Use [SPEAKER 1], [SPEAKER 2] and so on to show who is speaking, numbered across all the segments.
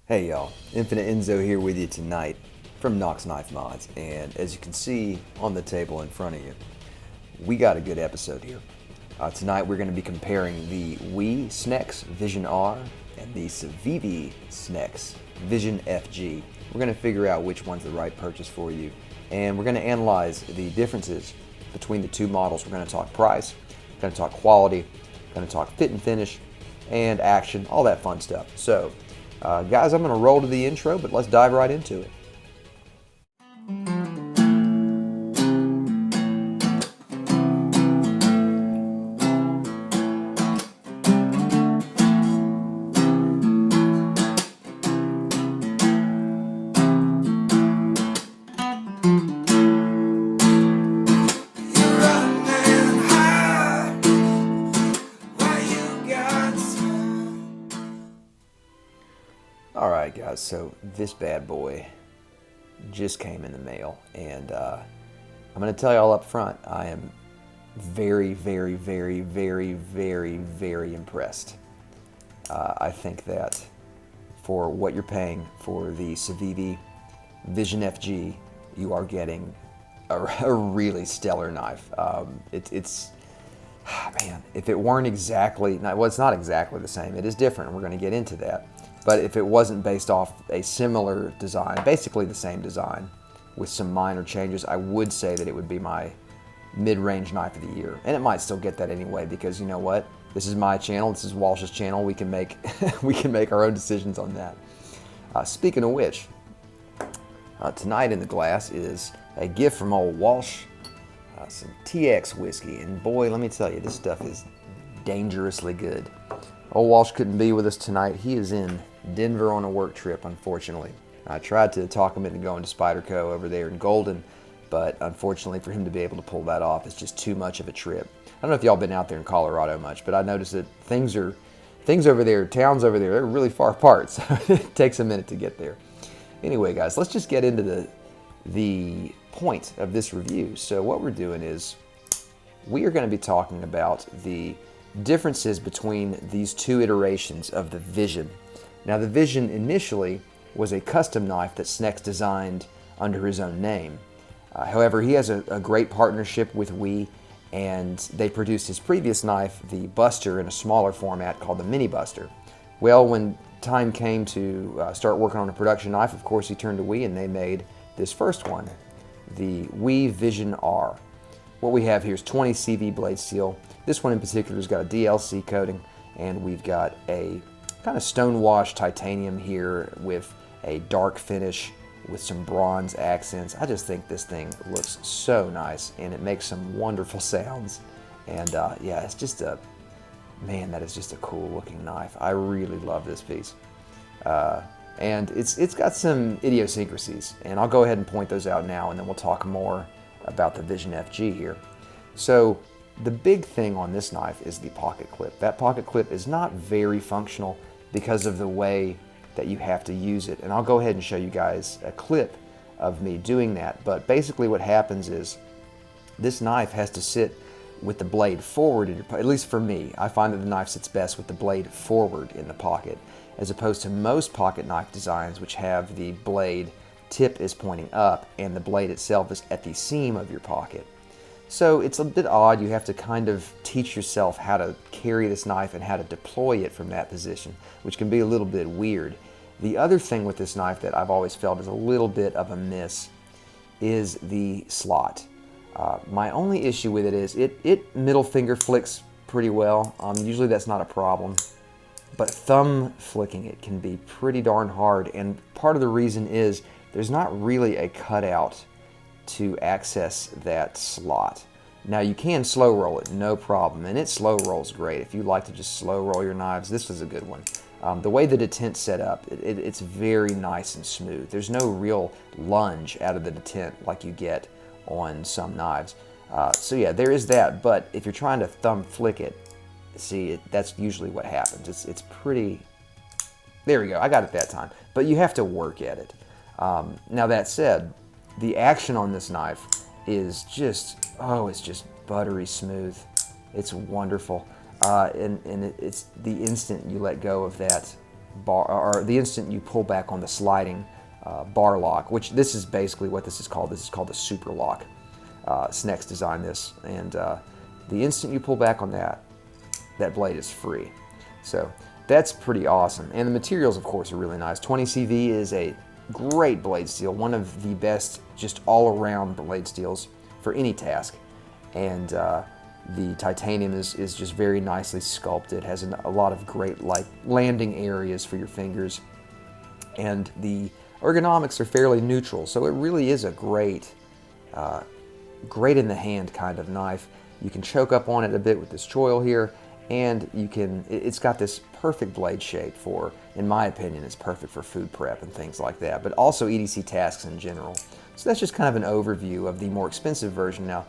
[SPEAKER 1] Hey y'all, Infinite Enzo here with you tonight from Knox Knife Mods, and as you can see on the table in front of you, we got a good episode here. Tonight we're going to be comparing the Wii SNEX Vision R and the Civivi SNEX Vision FG. We're going to figure out which one's the right purchase for you, and we're going to analyze the differences between the two models. We're going to talk price, we're going to talk quality, we're going to talk fit and finish, and action, all that fun stuff. So, guys, I'm going to roll to the intro, but let's dive right into it. Alright guys, so this bad boy just came in the mail, and I'm going to tell you all up front, I am very, very, very, very, very, very impressed. I think that for what you're paying for the Civivi Vision FG, you are getting a really stellar knife. It's man, if it weren't exactly, well, it's not exactly the same. It is different. We're going to get into that. But if it wasn't based off a similar design, basically the same design, with some minor changes, I would say that it would be my mid-range knife of the year. And it might still get that anyway, because you know what? This is my channel. This is Walsh's channel. We can make we can make our own decisions on that. Speaking of which, tonight in the glass is a gift from old Walsh, some TX whiskey, and boy, let me tell you, this stuff is dangerously good. Old Walsh couldn't be with us tonight. He is in Denver on a work trip, unfortunately. I tried to talk him into going to Spyderco over there in Golden, but unfortunately for him to be able to pull that off, it's just too much of a trip. I don't know if y'all been out there in Colorado much, but I noticed that things over there, towns over there, they're really far apart, so it takes a minute to get there. Anyway, guys, let's just get into the point of this review. So what we're doing is we are going to be talking about the differences between these two iterations of the Vision. Now, the Vision initially was a custom knife that SNEX designed under his own name. However, he has a great partnership with Wii, and they produced his previous knife, the Buster, in a smaller format called the Mini Buster. Well, when time came to start working on a production knife, of course he turned to Wii, and they made this first one, the Wii Vision R. What we have here is 20 CV blade steel. This one in particular has got a DLC coating, and we've got a kind of stone-washed titanium here with a dark finish with some bronze accents. I just think this thing looks so nice, and it makes some wonderful sounds. And yeah, it's just man, that is just a cool looking knife. I really love this piece. And it's got some idiosyncrasies, and I'll go ahead and point those out now, and then we'll talk more about the Vision FG here. So the big thing on this knife is the pocket clip. That pocket clip is not very functional because of the way that you have to use it. And I'll go ahead and show you guys a clip of me doing that. But basically what happens is this knife has to sit with the blade forward in your pocket. At least for me, I find that the knife sits best with the blade forward in the pocket, as opposed to most pocket knife designs which have the blade tip is pointing up and the blade itself is at the seam of your pocket. So it's a bit odd. You have to kind of teach yourself how to carry this knife and how to deploy it from that position, which can be a little bit weird. The other thing with this knife that I've always felt is a little bit of a miss is the slot. My only issue with it is it middle finger flicks pretty well. Usually that's not a problem, but thumb flicking it can be pretty darn hard, and part of the reason is there's not really a cutout to access that slot. Now you can slow roll it, no problem, and it slow rolls great. If you like to just slow roll your knives, this is a good one. The way the detent's set up, it's very nice and smooth. There's no real lunge out of the detent like you get on some knives. So yeah, there is that, but if you're trying to thumb flick it, see, that's usually what happens. It's pretty, there we go, I got it that time. But you have to work at it. Now that said, the action on this knife is just, oh, it's just buttery smooth. It's wonderful. And it's the instant you let go of that bar, or the instant you pull back on the sliding bar lock, which this is basically what this is called. This is called the super lock. Snex designed this, and the instant you pull back on that, that blade is free. So that's pretty awesome. And the materials, of course, are really nice. 20CV is a great blade steel, one of the best just all-around blade steels for any task. And the titanium is just very nicely sculpted, has a lot of great like landing areas for your fingers, and the ergonomics are fairly neutral, so it really is a great great in the hand kind of knife. You can choke up on it a bit with this choil here, and it's got this perfect blade shape for, in my opinion, it's perfect for food prep and things like that, but also EDC tasks in general. So that's just kind of an overview of the more expensive version. Now,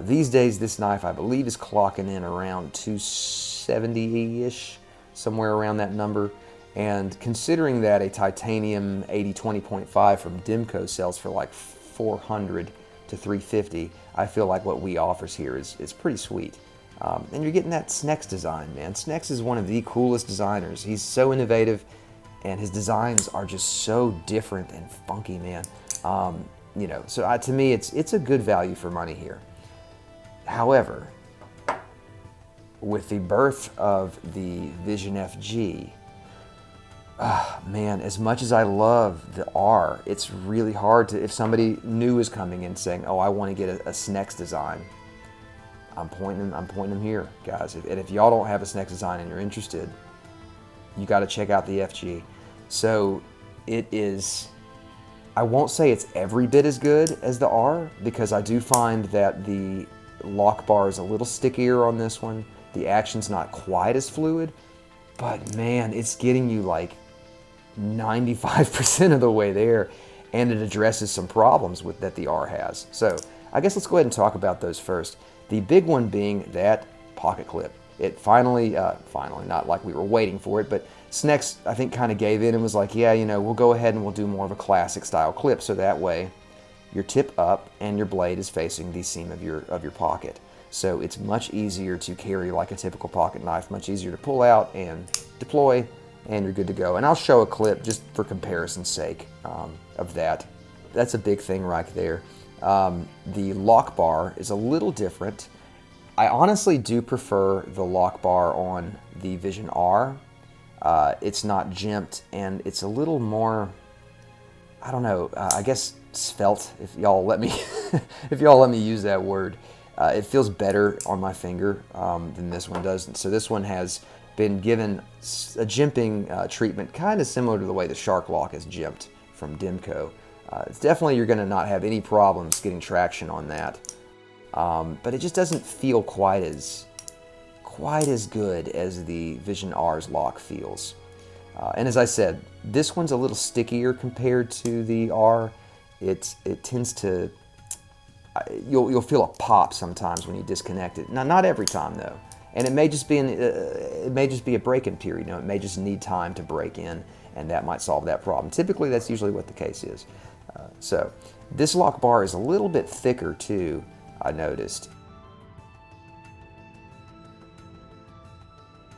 [SPEAKER 1] these days, this knife, I believe, is clocking in around $270-ish, somewhere around that number. And considering that a titanium 80-20.5 from Dimco sells for like $400 to $350, I feel like what we offers here is pretty sweet. And you're getting that Snex design, man. Snex is one of the coolest designers. He's so innovative, and his designs are just so different and funky, man. You know, so to me, it's a good value for money here. However, with the birth of the Vision FG, man, as much as I love the R, it's really hard to, if somebody new is coming in saying, oh, I want to get a Snex design, I'm pointing them here, guys. And if y'all don't have a Snex design and you're interested, you got to check out the FG. So it is, I won't say it's every bit as good as the R, because I do find that the lock bar is a little stickier on this one. The action's not quite as fluid, but man, it's getting you like 95% of the way there, and it addresses some problems that the R has. So I guess let's go ahead and talk about those first. The big one being that pocket clip. It finally, not like we were waiting for it, but Snex, I think, kind of gave in and was like, yeah, you know, we'll go ahead and we'll do more of a classic style clip, so that way your tip up and your blade is facing the seam of your pocket. So it's much easier to carry like a typical pocket knife, much easier to pull out and deploy, and you're good to go. And I'll show a clip just for comparison's sake of that. That's a big thing right there. The lock bar is a little different. I honestly do prefer the lock bar on the Vision R. It's not jimped, and it's a little more, I don't know, I guess svelte, if y'all let me if y'all let me use that word. It feels better on my finger than this one does. So this one has been given a jimping treatment, kind of similar to the way the Shark Lock is jimped from Dimco. It's definitely, you're going to not have any problems getting traction on that, but it just doesn't feel quite as good as the Vision R's lock feels. And as I said, this one's a little stickier compared to the R. It tends to, you'll feel a pop sometimes when you disconnect it. Now, not every time though, and it may just be a break-in period. You know, it may just need time to break in, and that might solve that problem. Typically, that's usually what the case is. So this lock bar is a little bit thicker too, I noticed.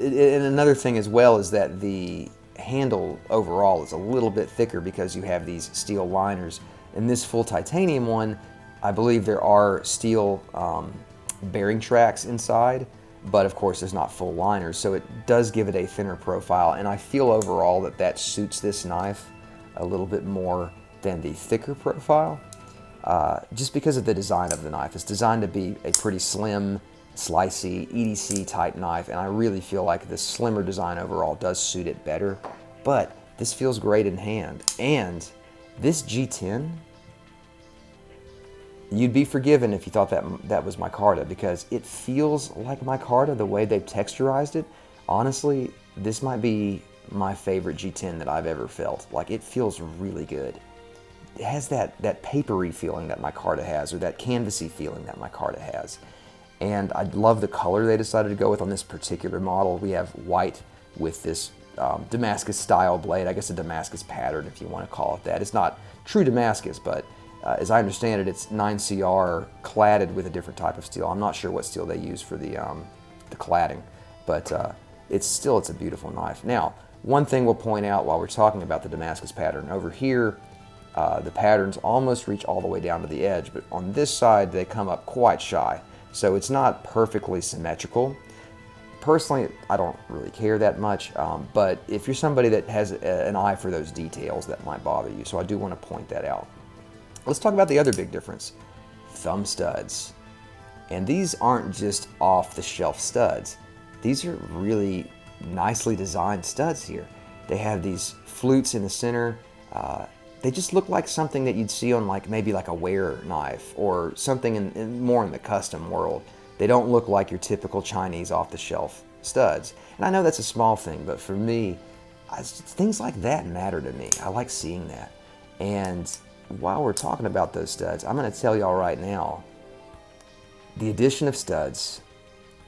[SPEAKER 1] And another thing as well is that the handle overall is a little bit thicker because you have these steel liners. In this full titanium one, I believe there are steel bearing tracks inside, but of course there's not full liners, so it does give it a thinner profile, and I feel overall that suits this knife a little bit more than the thicker profile, just because of the design of the knife. It's designed to be a pretty slim, slicey, EDC type knife, and I really feel like the slimmer design overall does suit it better, but this feels great in hand. And this G10, you'd be forgiven if you thought that was micarta, because it feels like micarta the way they've texturized it. Honestly, this might be my favorite G10 that I've ever felt. Like, it feels really good. It has that papery feeling that micarta has, or that canvasy feeling that micarta has. And I love the color they decided to go with on this particular model. We have white with this Damascus style blade, I guess a Damascus pattern if you want to call it that. It's not true Damascus, but as I understand it, it's 9CR cladded with a different type of steel. I'm not sure what steel they use for the cladding, but it's a beautiful knife. Now, One thing we'll point out while we're talking about the Damascus pattern, over here, the patterns almost reach all the way down to the edge, but on this side they come up quite shy. So it's not perfectly symmetrical. Personally, I don't really care that much, but if you're somebody that has an eye for those details, that might bother you. So I do want to point that out. Let's talk about the other big difference, thumb studs. And these aren't just off-the-shelf studs. These are really nicely designed studs here. They have these flutes in the center. They just look like something that you'd see on maybe a wear knife or something more in the custom world. They don't look like your typical Chinese off-the-shelf studs. And I know that's a small thing, but for me, things like that matter to me. I like seeing that. And while we're talking about those studs, I'm going to tell y'all right now, the addition of studs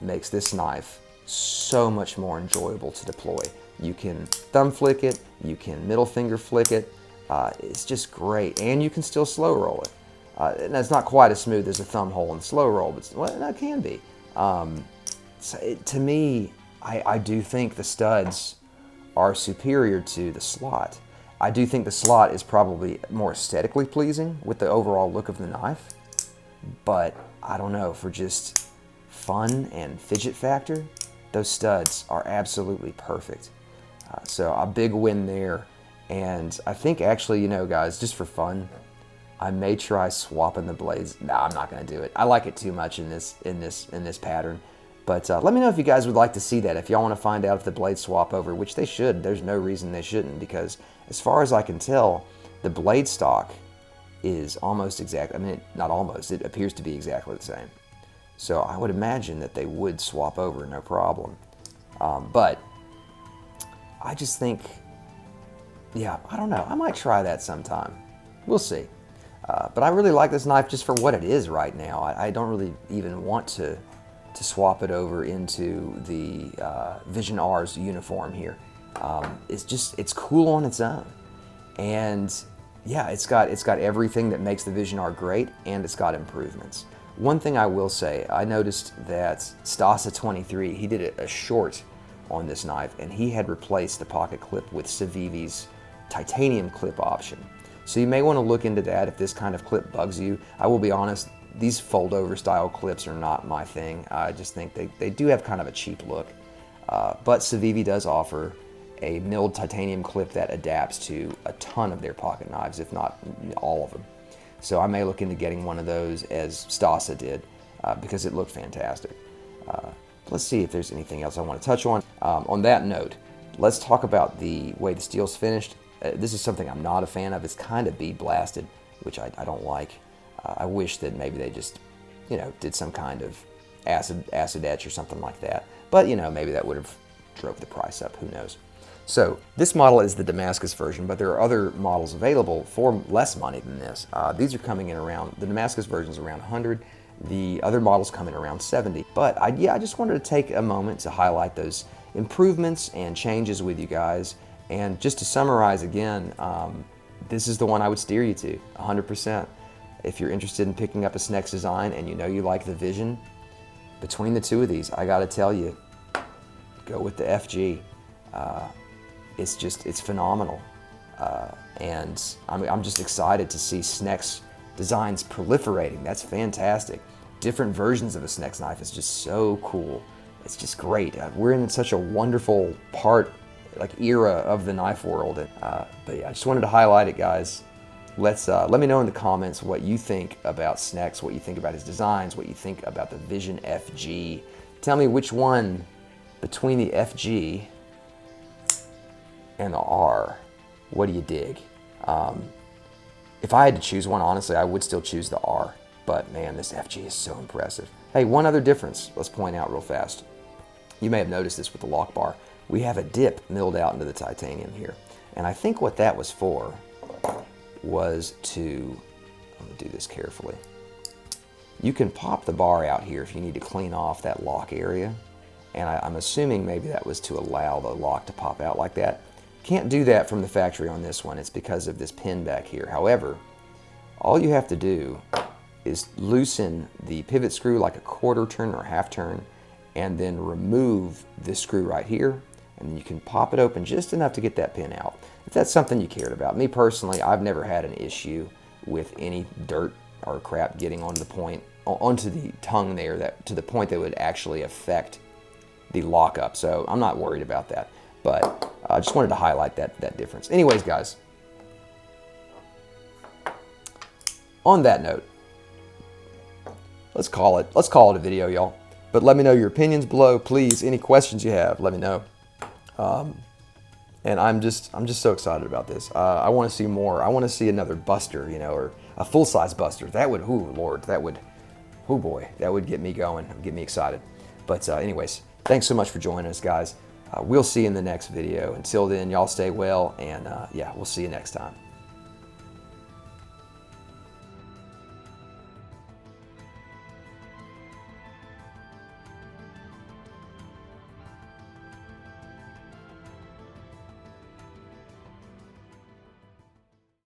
[SPEAKER 1] makes this knife so much more enjoyable to deploy. You can thumb flick it, you can middle finger flick it. It's just great, and you can still slow roll it. And it's not quite as smooth as a thumb hole and slow roll, but it can be. To me, I do think the studs are superior to the slot. I do think the slot is probably more aesthetically pleasing with the overall look of the knife, but I don't know, for just fun and fidget factor, those studs are absolutely perfect. So a big win there. And I think actually, guys, just for fun, I may try swapping the blades. No, I'm not going to do it. I like it too much in this pattern. But let me know if you guys would like to see that. If y'all want to find out if the blades swap over, which they should. There's no reason they shouldn't, because as far as I can tell, the blade stock is almost exact. I mean, not almost. It appears to be exactly the same. So I would imagine that they would swap over, no problem. But I just think, yeah, I don't know. I might try that sometime. We'll see. But I really like this knife just for what it is right now. I don't really even want to swap it over into the Vision R's uniform here. It's cool on its own. And yeah, it's got everything that makes the Vision R great, and it's got improvements. One thing I will say, I noticed that Stasa23, he did a short on this knife, and he had replaced the pocket clip with Civivi's titanium clip option. So you may want to look into that if this kind of clip bugs you. I will be honest, these fold-over style clips are not my thing. I just think they do have kind of a cheap look. But Civivi does offer a milled titanium clip that adapts to a ton of their pocket knives, if not all of them. So I may look into getting one of those as Stasa did, because it looked fantastic. Let's see if there's anything else I want to touch on. On that note, let's talk about the way the steel's finished. This is something I'm not a fan of. It's kind of bead blasted, which I don't like. I wish that maybe they just, did some kind of acid etch or something like that. But, maybe that would have drove the price up. Who knows? So this model is the Damascus version, but there are other models available for less money than this. These are coming in around, the Damascus version is around 100. The other models come in around 70. But I just wanted to take a moment to highlight those improvements and changes with you guys. And just to summarize again, this is the one I would steer you to, 100%. If you're interested in picking up a Snex design and you like the Vision, between the two of these, I gotta tell you, go with the FG. It's phenomenal. And I'm just excited to see Snex designs proliferating. That's fantastic. Different versions of a Snex knife is just so cool. It's just great. We're in such a wonderful era of the knife world. But yeah, I just wanted to highlight it, guys. Let me know in the comments what you think about Snex, what you think about his designs, what you think about the Vision FG. Tell me which one between the FG and the R, what do you dig? If I had to choose one, honestly, I would still choose the R. But man, this FG is so impressive. Hey, one other difference let's point out real fast. You may have noticed this with the lock bar. We have a dip milled out into the titanium here. And I think what that was for was to, I'm gonna do this carefully. You can pop the bar out here if you need to clean off that lock area. And I'm assuming maybe that was to allow the lock to pop out like that. Can't do that from the factory on this one. It's because of this pin back here. However, all you have to do is loosen the pivot screw like a quarter turn or half turn, and then remove this screw right here, and then you can pop it open just enough to get that pin out. If that's something you cared about. Me personally, I've never had an issue with any dirt or crap getting onto the tongue there, that to the point that would actually affect the lockup. So I'm not worried about that. But I just wanted to highlight that difference. Anyways, guys, on that note, let's call it a video, y'all. But let me know your opinions below, please. Any questions you have, let me know. And I'm just so excited about this. I want to see more. I want to see another Buster, you know, or a full-size Buster. That would, oh Lord, that would, oh boy, that would get me going, get me excited. But anyways, thanks so much for joining us, guys. We'll see you in the next video. Until then, y'all stay well, and yeah, we'll see you next time.